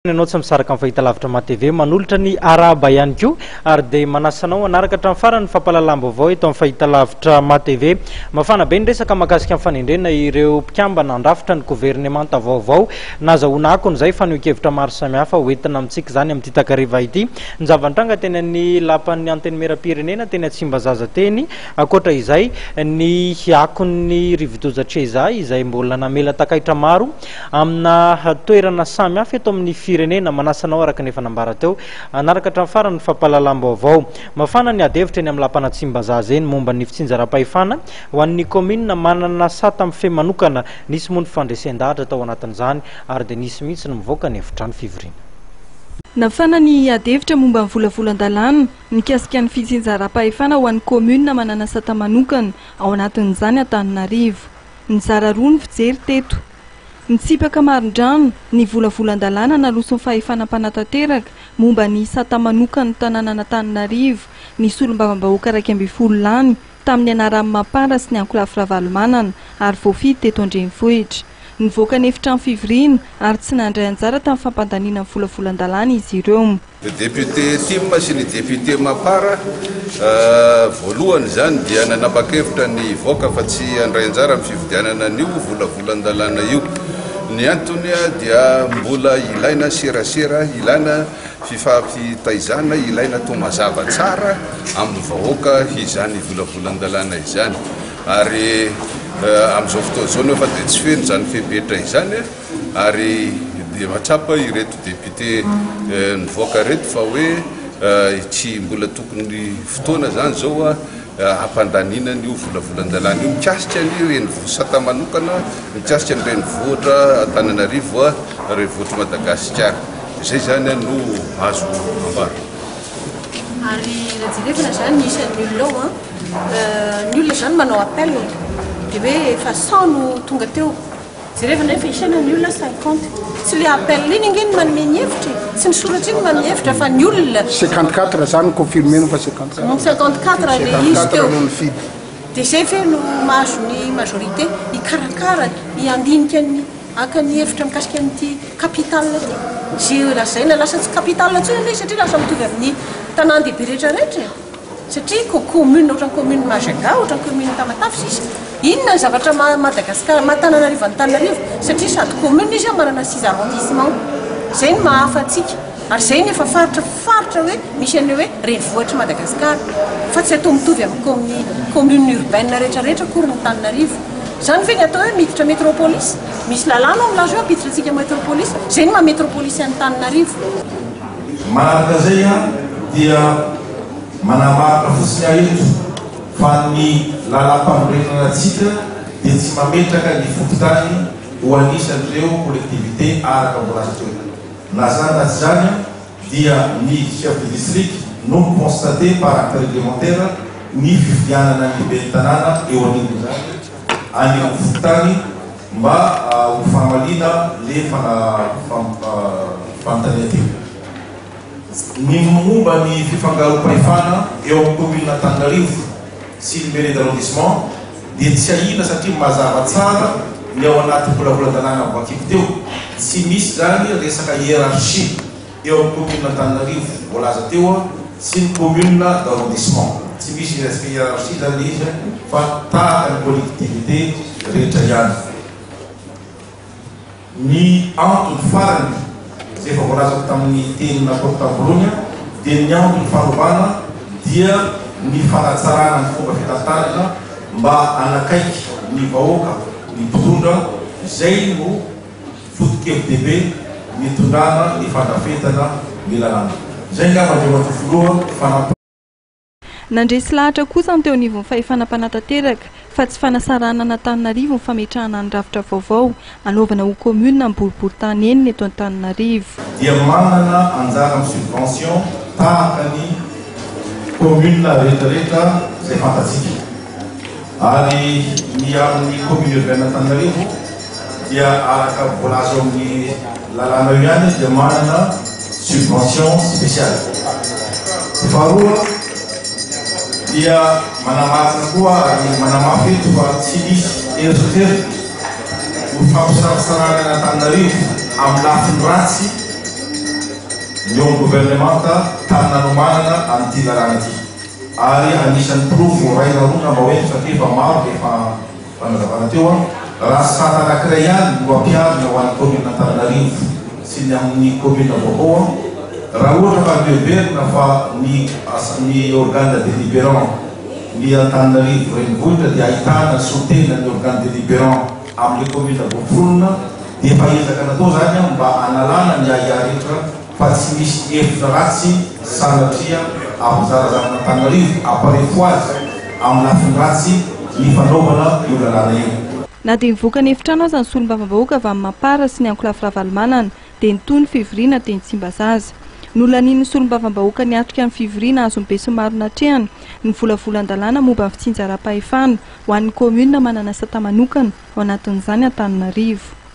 Anao tsy misaraka amin'ny fahitalavitra ma TV manolotra ny araba ihany koa ary dia manasanao anaraka hatramin'ny farany fampahalalam-baovao eto amin'ny fahitalavitra ma TV. Mafana be ny resaka mahakasika amin'ny fanendrena ireo mpikambana andrafitra ny gouvernemanta vaovao nazahoana akony izay faneho-kevitra maro samihafa hoentina amintsika izany amin'ny Takariva ity. Ny zavantranga teny ny lapan'ny anteny mera-pirenena teny Tsimbazaza teny akoatra izay ny akon'ny rivodozatra izay mbola namela takaitra maro amina toerana samihafa eto amin'ny firenena manasanao araka nefa nambara teo anaraka hatramin'ny farany fampahalalam-baovao. Mafana ny adevitra eny amin'ny lapana Tsimbazaza eny momba ny fitsinjaram-pahefana ho an'ny commune manana sata amin'ny fe manokana nisy mony fandresen-dahatra tao anatin'izany ary dia nisy mihitsy ny mivoaka ny efitrano fivoriana. Nafana ny adevitra momba ny volavolan-dalàna nikasika ny fitsinjaram-pahefana ho an'ny commune manana sata manokana ao anatin'izany Antananarivo. Nizara roa ny fijery teto. Nitsipaka marin-drano ny volavolan-dalàna naloson'ny fahefanam-panatanteraka momba ny sata manokana tanàna Antananarivo ny solombavam-bahoaka 20 lany tamin'ny anaran'ny Mapara sy ny Ankolavy-Ravalomanana ary voafidy teto Andrenivohitra. Nivoaka ny efitrano fivoriana ary tsy nandray anjara tamin'ny fampandaniana ny volavolan-dalàna izy ireo. Député Tim sy ny député Mapara voalohany zany dia nanapa-kevitra ny voaka fa tsy andray anjara amin'ny fividianana an'io volavolan-dalàna io. Ny antony dia mbola ilaina serasera, ilaina fifampitaizana, ilaina toa mazava tsara amin'ny vahoaka izany volavolan-dalàna izany. Ary amin'izao fotoana izao nefa dia tsy feno zany fepetra izany ary dia mahatsapa ireto député nivoaka reto fa hoe tsy mbola tokony fotoana zany zao hampandaniana io volavolan-dalàna io mikasika ny renivohitra manokana, mikasika ny renivohitra Antananarivo renivohitra Madagasikara. Izay zany no azo ambara. Ary rajerevana zany isan'ny olona ny olona zany manao appel dia hoe efa 100 no tonga teo. Jerevana efa isan'ny olona 50. Tsy le appel iny ingeny manome ny hevitra, tsy ny soratra iny manome hevitra fa ny olona 54 zany confirmé fa 54. 54 le izy teo. Dia zay fe no mahazo ny majorité hikarakara hiandinika ny aka ny hevitra mikasika an'ity capitale ty. Zay lazaina lasa tsy capitale intsony ilay satria lasa mitovy amin'ny tanàn-dehibe rehetrarehetra. Satria commune ohatran'ny commune Majunga, ohatran'ny commune Tamatave sisa. Inona ny zavatra Madagasikara, Antananarivo Antananarivo satria sady commune izy manana 6 arrondissement. Zay ny mahafa antsika. Ary zay ny efa faritra hoe misy an'io hoe renivohitra Madagasikara. Fa tsy atao mitovy amin'ny commune urbaine rehetrarehetra kory ny Antananarivo. Zany fe ny atao hoe miditra métropolis. Misy lalàna milaza hoe ampiditra antsika métropolis. Zay ny maha-métropolis Antananarivo. Manaraka zay dia manamarika fotsiny aheto fa ny lalam-panorenana antsika dia tsy mametraka ny fokontany ho anisan'ireo collectivité araka voalaza teo. Nazana tsy zany dia ny chef de district no constaté par acte réglementaire ny fividianana ny ben'ny tanàna eo an'iny zany any amin'ny fokontany mba ho famalina le fanontania teo. Ny momba ny fifangarom-pahefana eo amin'ny commune Antananarivo sy ny mairie d'arrondissement dia tsy ahina satria mazava tsara ny ao anaty volavolan-dalàna voakiky teo. Tsy misy zany resaka hiérarchie eo amin'ny commune Antananarivo voalaza teo sy ny commune d'arrondissement. Tsy misy resaka hiérarchie zany izy fa tahaka ny collectivité rehetra ihany. Ny antony farany zay efa voalazako tamin'ny tenina porte-voaloany dia ny antony fanovana dia ny fanatsarana ny fomba fitantarana mba anakaiky ny vahoaka ny mpitondra zay no foto-kevin-dehibe nitondrana ny fandrafetana ny lalàna. Zay nga mandreo atofoloha Nandresy lahatra kosa teo anivon'ny fahefanam-panatanteraka fa tsy fanasarana Antananarivo ny fametrahana ny rafitra vaovao anaovana ho commune amin'ny boriboritany eny eto Antananarivo. Dia manana anjara subvention tahaka ny commune rehetrarehetra zay fantatsika. Ary ny amin'ny commune urbaine Antananarivo dia araka voalaza amin'ny lalàna io ihany dia manana subvention spéciale. Faharoa dia manamarina koa ary manamafy eto fa tsy misy eritrereto ho fampisarasarana Antananarivo amin'ny lafiny ratsy ny gouvernementa tanynanomanana an'ity lalàna ty ary anisan'ny profo rainarona mba hoe satria efa maro efa fanazavana teo raha sata anankiray ihany no ampiarina ho an'ny commune Antananarivo sy ny amin'ny commune Vaoao raha ohatra ka miheverina fa ny organe délibérant ny Antananarivo renivohitra dia ahitana sotena ny organe délibérant amin'ny commune Voafolona dia efa ezaka natao zany mba analana ny ahiarehetra fa tsy misy hevitra ratsy sanatria amin'zarazarana Antananarivo aparefo azy amin'ny lafiny ratsy ny fanaovana io lalàna io. Na dia nivoaka ny efitrano aza ny solombavam-bahoaka avy amin'ny Mampara sy ny Ankolafy Ravalomanana dia nitony fivoriana teny Tsimbazaza. Nolanin'ny solombavam-bahoaka niatrika ny fivoriana azo ny be sy maro natrehany ny volavolan-dalàna momba ny fitsinjaram-pahefana ho an'ny commune manana sata manokana ao anatin'izany Antananarivo.